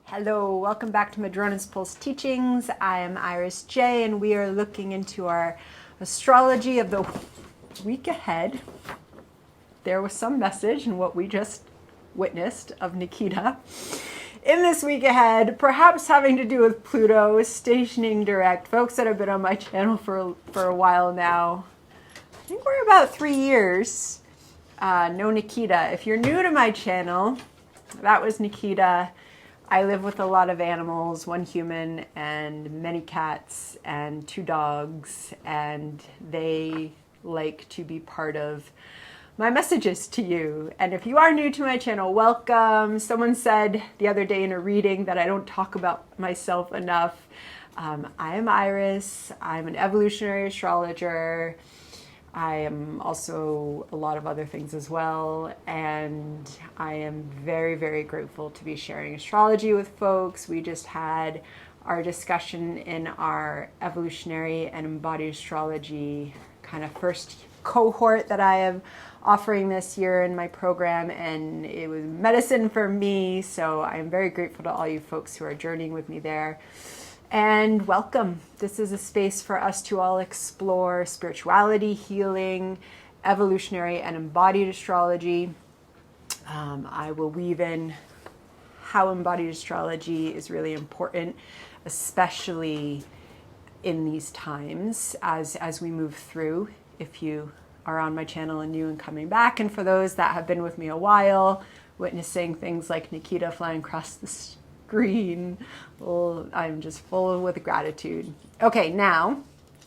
Hello, welcome back to Madrona's Pulse Teachings. I am Iris J, and we are looking into our astrology of the week ahead. There was some message in what we just witnessed of Nikita. In this week ahead, perhaps having to do with Pluto stationing direct. Folks that have been on my channel for a while now, I think we're about 3 years, know Nikita. If you're new to my channel, that was Nikita. I live with a lot of animals, 1 human and many cats and 2 dogs, and they like to be part of my messages to you. And if you are new to my channel, welcome. Someone said the other day in a reading that I don't talk about myself enough. I am Iris. I'm an evolutionary astrologer. I am also a lot of other things as well, and I am very, very grateful to be sharing astrology with folks. We just had our discussion in our evolutionary and embodied astrology kind of first cohort that I am offering this year in my program, and it was medicine for me, so I am very grateful to all you folks who are journeying with me there. And welcome. This is a space for us to all explore spirituality, healing, evolutionary and embodied astrology. I will weave in how embodied astrology is really important, especially in these times as we move through. If you are on my channel and new and coming back, and for those that have been with me a while, witnessing things like Nikita flying across the screen, well, I'm just full with gratitude. Okay, now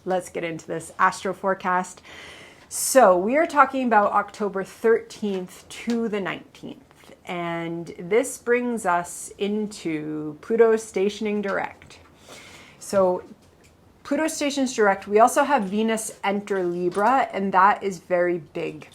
let's get into this astro forecast. So we are talking about October 13th to the 19th, and this brings us into Pluto stationing direct. So Pluto stations direct. We also have Venus enter Libra, and that is very big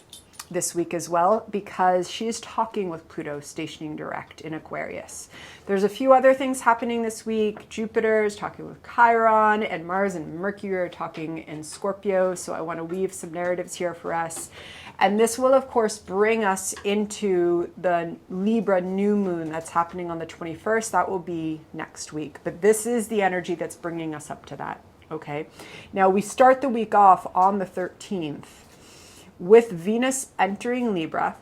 this week as well, because she is talking with Pluto stationing direct in Aquarius. There's a few other things happening this week. Jupiter is talking with Chiron, and Mars and Mercury are talking in Scorpio. So I want to weave some narratives here for us. And this will, of course, bring us into the Libra new moon that's happening on the 21st. That will be next week. But this is the energy that's bringing us up to that. Okay. Now we start the week off on the 13th. With Venus entering Libra.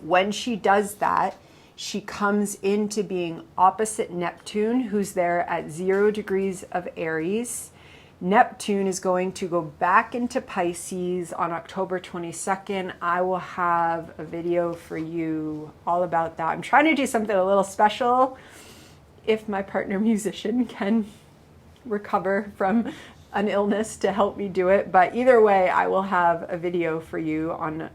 When she does that, she comes into being opposite Neptune, who's there at 0 degrees of Aries. Neptune is going to go back into Pisces on October 22nd. I will have a video for you all about that. I'm trying to do something a little special if my partner musician can recover from an illness to help me do it. But either way, I will have a video for you on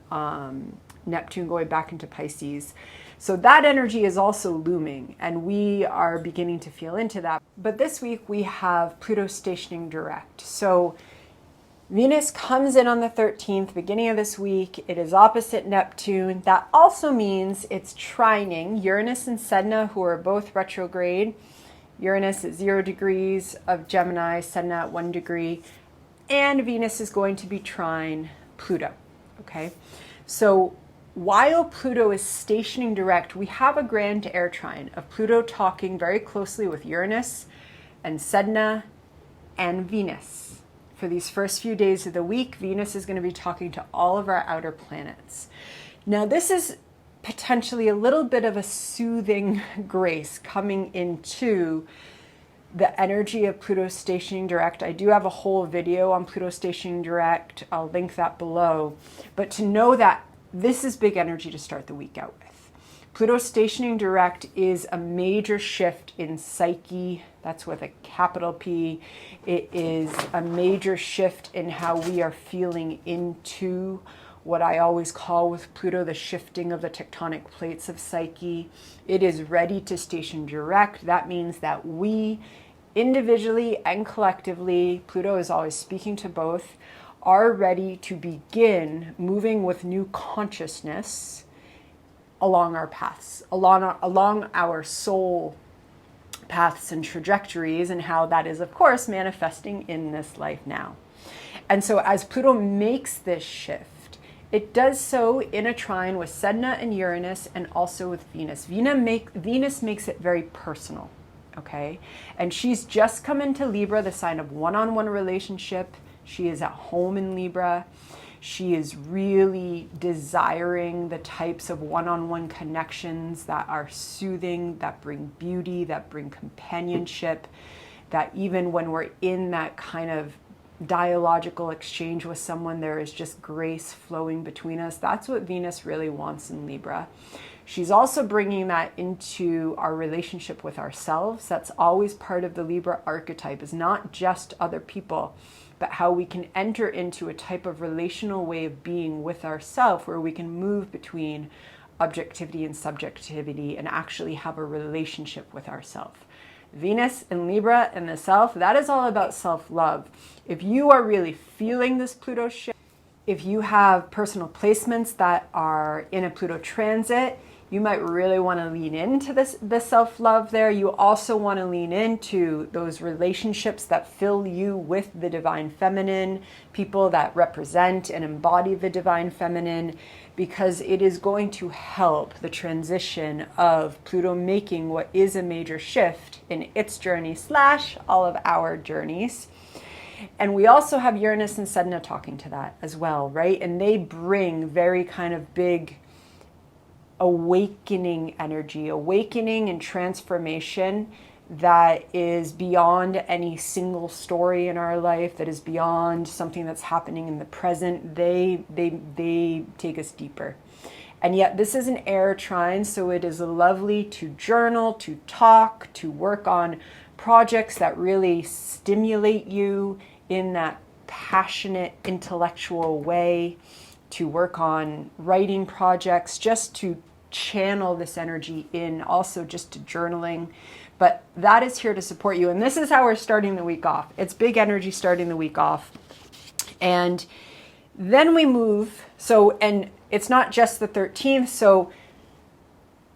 Neptune going back into Pisces. So that energy is also looming, and we are beginning to feel into that. But this week we have Pluto stationing direct. So Venus comes in on the 13th, beginning of this week. It is opposite Neptune. That also means it's trining Uranus and Sedna, who are both retrograde. Uranus at 0 degrees of Gemini, Sedna at 1 degree, and Venus is going to be trine Pluto. Okay, so while Pluto is stationing direct, we have a grand air trine of Pluto talking very closely with Uranus and Sedna and Venus. For these first few days of the week, Venus is going to be talking to all of our outer planets. Now, this is potentially a little bit of a soothing grace coming into the energy of Pluto stationing direct. I do have a whole video on Pluto stationing direct. I'll link that below. But to know that this is big energy to start the week out with. Pluto stationing direct is a major shift in psyche. That's with a capital P. It is a major shift in how we are feeling into what I always call with Pluto the shifting of the tectonic plates of psyche. It is ready to station direct. That means that we individually and collectively, Pluto is always speaking to both, are ready to begin moving with new consciousness along our paths, along our soul paths and trajectories, and how that is, of course, manifesting in this life now. And so as Pluto makes this shift, It does so in a trine with Sedna and Uranus, and also with Venus. Venus makes it very personal, okay? And she's just come into Libra, the sign of one-on-one relationship. She is at home in Libra. She is really desiring the types of one-on-one connections that are soothing, that bring beauty, that bring companionship, that even when we're in that kind of dialogical exchange with someone, there is just grace flowing between us. That's what Venus really wants in Libra. She's also bringing that into our relationship with ourselves. That's always part of the Libra archetype, is not just other people, but how we can enter into a type of relational way of being with ourselves, where we can move between objectivity and subjectivity and actually have a relationship with ourselves. Venus in Libra and the self, that is all about self-love. If you are really feeling this Pluto shift, if you have personal placements that are in a Pluto transit, you might really want to lean into the self-love there. You also want to lean into those relationships that fill you with the divine feminine, people that represent and embody the divine feminine, because it is going to help the transition of Pluto making what is a major shift in its journey / all of our journeys. And we also have Uranus and Sedna talking to that as well, right? And they bring very kind of big awakening energy, awakening and transformation that is beyond any single story in our life, that is beyond something that's happening in the present. They take us deeper. And yet this is an air trine, so it is lovely to journal, to talk, to work on projects that really stimulate you in that passionate, intellectual way, to work on writing projects, just to channel this energy in, also just to journaling. But that is here to support you. And this is how we're starting the week off. It's big energy starting the week off. And then we move. So, and it's not just the 13th. So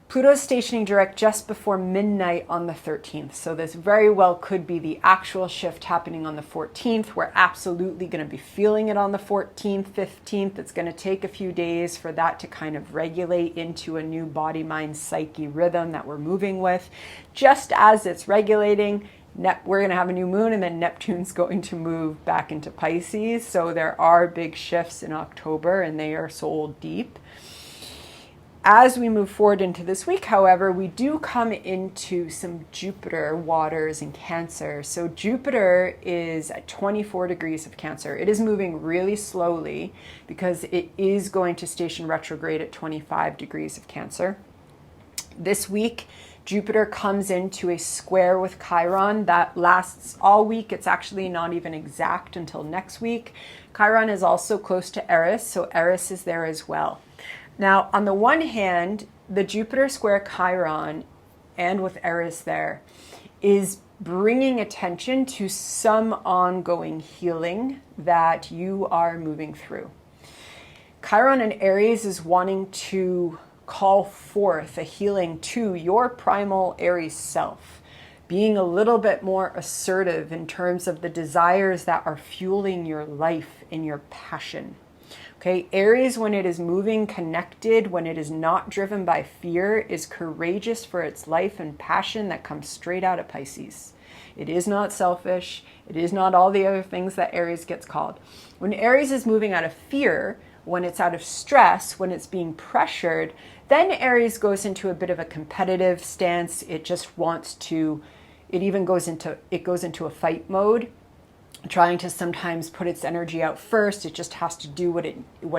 Pluto's stationing direct just before midnight on the 13th. So this very well could be the actual shift happening on the 14th. We're absolutely going to be feeling it on the 14th, 15th. It's going to take a few days for that to kind of regulate into a new body, mind, psyche rhythm that we're moving with. Just as it's regulating, we're going to have a new moon, and then Neptune's going to move back into Pisces. So there are big shifts in October, and they are soul deep. As we move forward into this week, however, we do come into some Jupiter waters in Cancer. So Jupiter is at 24 degrees of Cancer. It is moving really slowly because it is going to station retrograde at 25 degrees of Cancer. This week, Jupiter comes into a square with Chiron that lasts all week. It's actually not even exact until next week. Chiron is also close to Eris, so Eris is there as well. Now, on the one hand, the Jupiter square Chiron, and with Eris there, is bringing attention to some ongoing healing that you are moving through. Chiron in Aries is wanting to call forth a healing to your primal Aries self, being a little bit more assertive in terms of the desires that are fueling your life and your passion. Okay, Aries, when it is moving connected, when it is not driven by fear, is courageous for its life and passion that comes straight out of Pisces. It is not selfish. It is not all the other things that Aries gets called. When Aries is moving out of fear, when it's out of stress, when it's being pressured, then Aries goes into a bit of a competitive stance. It just wants to, it goes into a fight mode, trying to sometimes put its energy out first. It just has to do what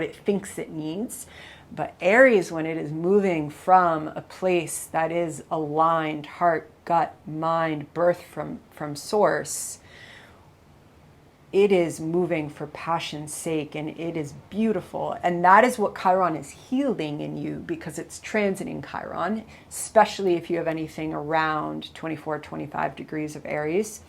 it thinks it needs. But Aries, when it is moving from a place that is aligned, heart, gut, mind, birth from source, it is moving for passion's sake, and it is beautiful. And that is what Chiron is healing in you, because it's transiting Chiron, especially if you have anything around 24, 25 degrees of Aries.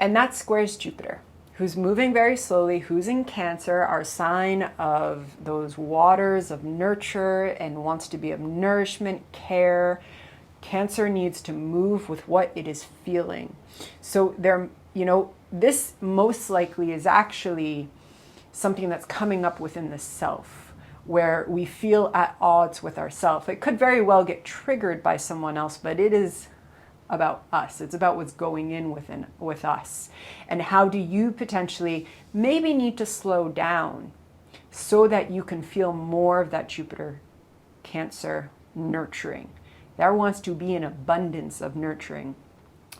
And that squares Jupiter, who's moving very slowly, who's in Cancer, our sign of those waters of nurture and wants to be of nourishment, care. Cancer needs to move with what it is feeling. So this most likely is actually something that's coming up within the self, where we feel at odds with ourselves. It could very well get triggered by someone else, but it is about us. It's about what's going in with us. And how do you potentially maybe need to slow down so that you can feel more of that Jupiter Cancer nurturing. There wants to be an abundance of nurturing.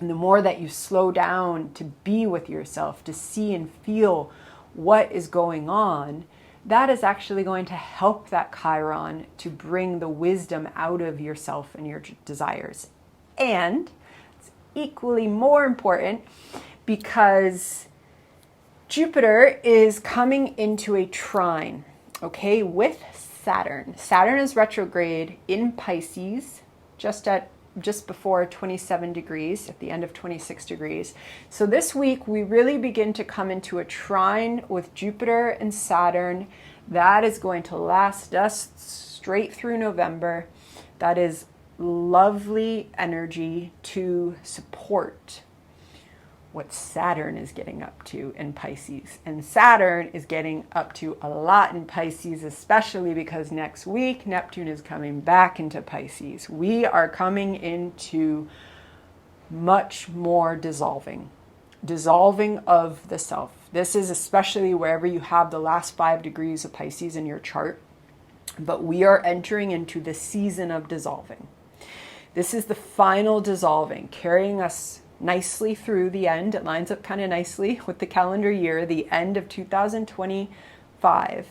And the more that you slow down to be with yourself, to see and feel what is going on, that is actually going to help that Chiron to bring the wisdom out of yourself and your desires. And it's equally more important because Jupiter is coming into a trine, okay, with Saturn. Saturn is retrograde in Pisces, just before 27 degrees, at the end of 26 degrees. So this week we really begin to come into a trine with Jupiter and Saturn. That is going to last us straight through November. That is lovely energy to support what Saturn is getting up to in Pisces. And Saturn is getting up to a lot in Pisces, especially because next week Neptune is coming back into Pisces. We are coming into much more dissolving of the self. This is especially wherever you have the last 5 degrees of Pisces in your chart. But we are entering into the season of dissolving. This is the final dissolving, carrying us nicely through the end. It lines up kind of nicely with the calendar year, the end of 2025.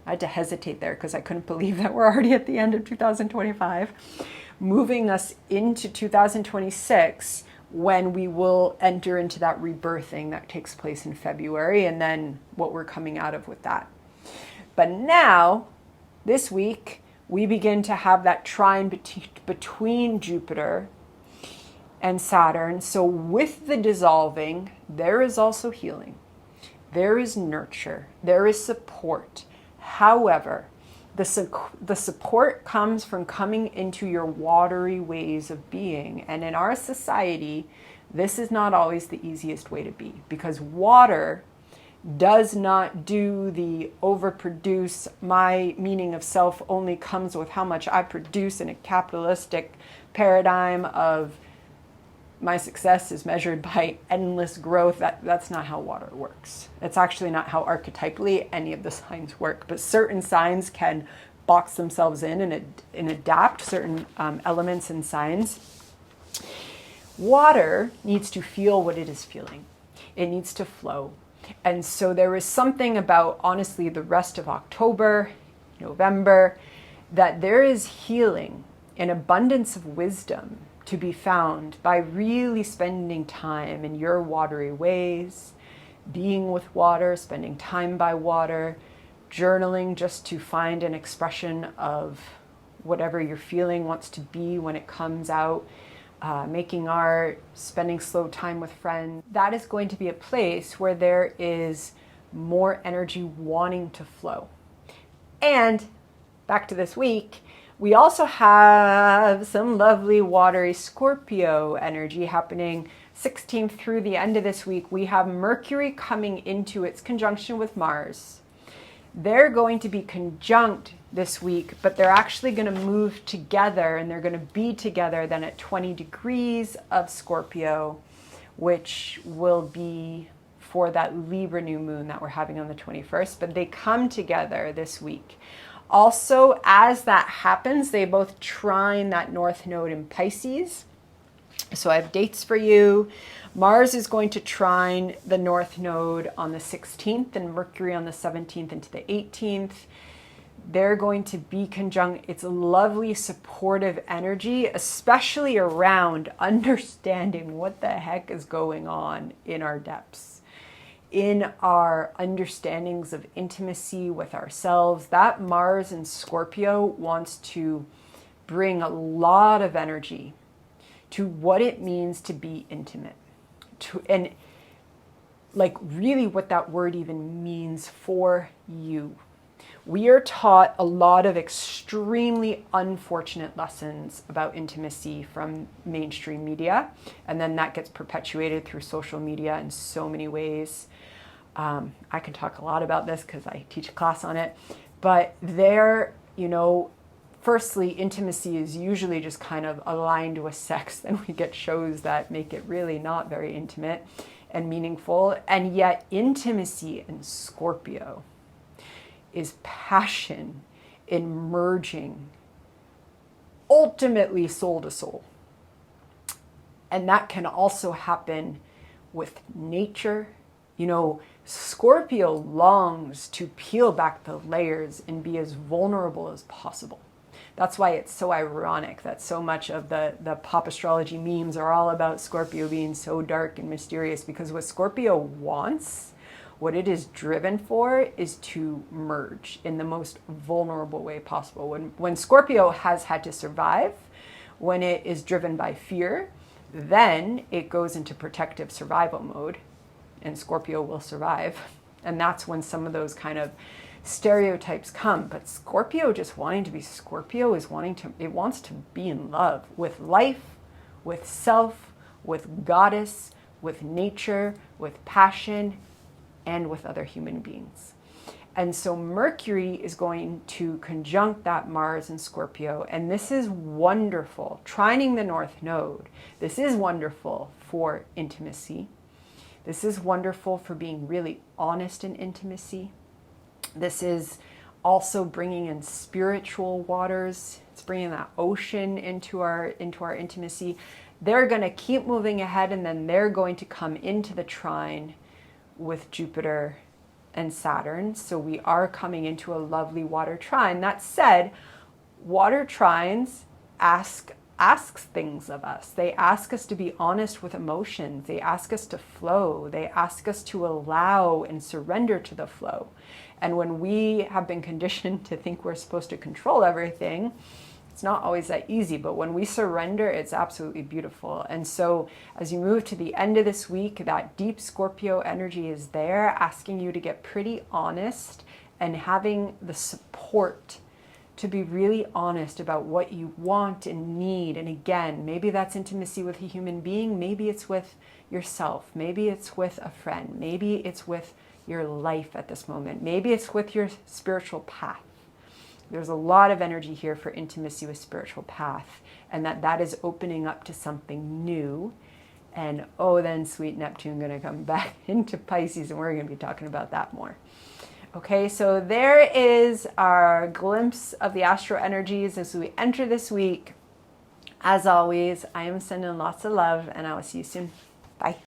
I had to hesitate there because I couldn't believe that we're already at the end of 2025. Moving us into 2026, when we will enter into that rebirthing that takes place in February, and then what we're coming out of with that. But now, this week, we begin to have that trine between Jupiter and Saturn. So with the dissolving, there is also healing. There is nurture. There is support. However, the support comes from coming into your watery ways of being. And in our society, this is not always the easiest way to be, because water does not do the overproduce. My meaning of self only comes with how much I produce in a capitalistic paradigm of my success is measured by endless growth. That's not how water works. It's actually not how archetypally any of the signs work, but certain signs can box themselves in and adapt certain elements and signs. Water needs to feel what it is feeling. It needs to flow. And so there is something about, honestly, the rest of October, November, that there is healing, an abundance of wisdom to be found by really spending time in your watery ways, being with water, spending time by water, journaling just to find an expression of whatever your feeling wants to be when it comes out, making art, spending slow time with friends. That is going to be a place where there is more energy wanting to flow. And back to this week, we also have some lovely watery Scorpio energy happening 16th through the end of this week. We have Mercury coming into its conjunction with Mars. They're going to be conjunct this week, but they're actually going to move together, and they're going to be together then at 20 degrees of Scorpio, which will be for that Libra new moon that we're having on the 21st. But they come together this week. Also, as that happens, they both trine that north node in Pisces. So I have dates for you. Mars is going to trine the north node on the 16th and Mercury on the 17th into the 18th. They're going to be conjunct. It's a lovely supportive energy, especially around understanding what the heck is going on in our depths, in our understandings of intimacy with ourselves. That Mars in Scorpio wants to bring a lot of energy to what it means to be intimate, and like really what that word even means for you. We are taught a lot of extremely unfortunate lessons about intimacy from mainstream media, and then that gets perpetuated through social media in so many ways. I can talk a lot about this because I teach a class on it. But there, you know, firstly, intimacy is usually just kind of aligned with sex. Then we get shows that make it really not very intimate and meaningful. And yet intimacy in Scorpio is passion in merging, ultimately soul to soul. And that can also happen with nature. You know, Scorpio longs to peel back the layers and be as vulnerable as possible. That's why it's so ironic that so much of the pop astrology memes are all about Scorpio being so dark and mysterious, because what Scorpio wants, what it is driven for, is to merge in the most vulnerable way possible. When Scorpio has had to survive, when it is driven by fear, then it goes into protective survival mode, and Scorpio will survive. And that's when some of those kind of stereotypes come. But Scorpio, just wanting to be Scorpio, is it wants to be in love with life, with self, with goddess, with nature, with passion, and with other human beings. And so Mercury is going to conjunct that Mars in Scorpio, and this is wonderful. Trining the North Node, this is wonderful for intimacy. This is wonderful for being really honest in intimacy. This is also bringing in spiritual waters. It's bringing that ocean into our intimacy. They're going to keep moving ahead, and then they're going to come into the trine with Jupiter and Saturn. So we are coming into a lovely water trine. That said, water trines asks things of us. They ask us to be honest with emotions. They ask us to flow. They ask us to allow and surrender to the flow. And when we have been conditioned to think we're supposed to control everything, it's not always that easy. But when we surrender, it's absolutely beautiful. And so as you move to the end of this week, that deep Scorpio energy is there, asking you to get pretty honest and having the support to be really honest about what you want and need. And again, maybe that's intimacy with a human being. Maybe it's with yourself. Maybe it's with a friend. Maybe it's with your life at this moment. Maybe it's with your spiritual path. There's a lot of energy here for intimacy with spiritual path, and that is opening up to something new. And then sweet Neptune going to come back into Pisces, and we're going to be talking about that more. Okay, so there is our glimpse of the astro energies as we enter this week. As always, I am sending lots of love, and I will see you soon. Bye.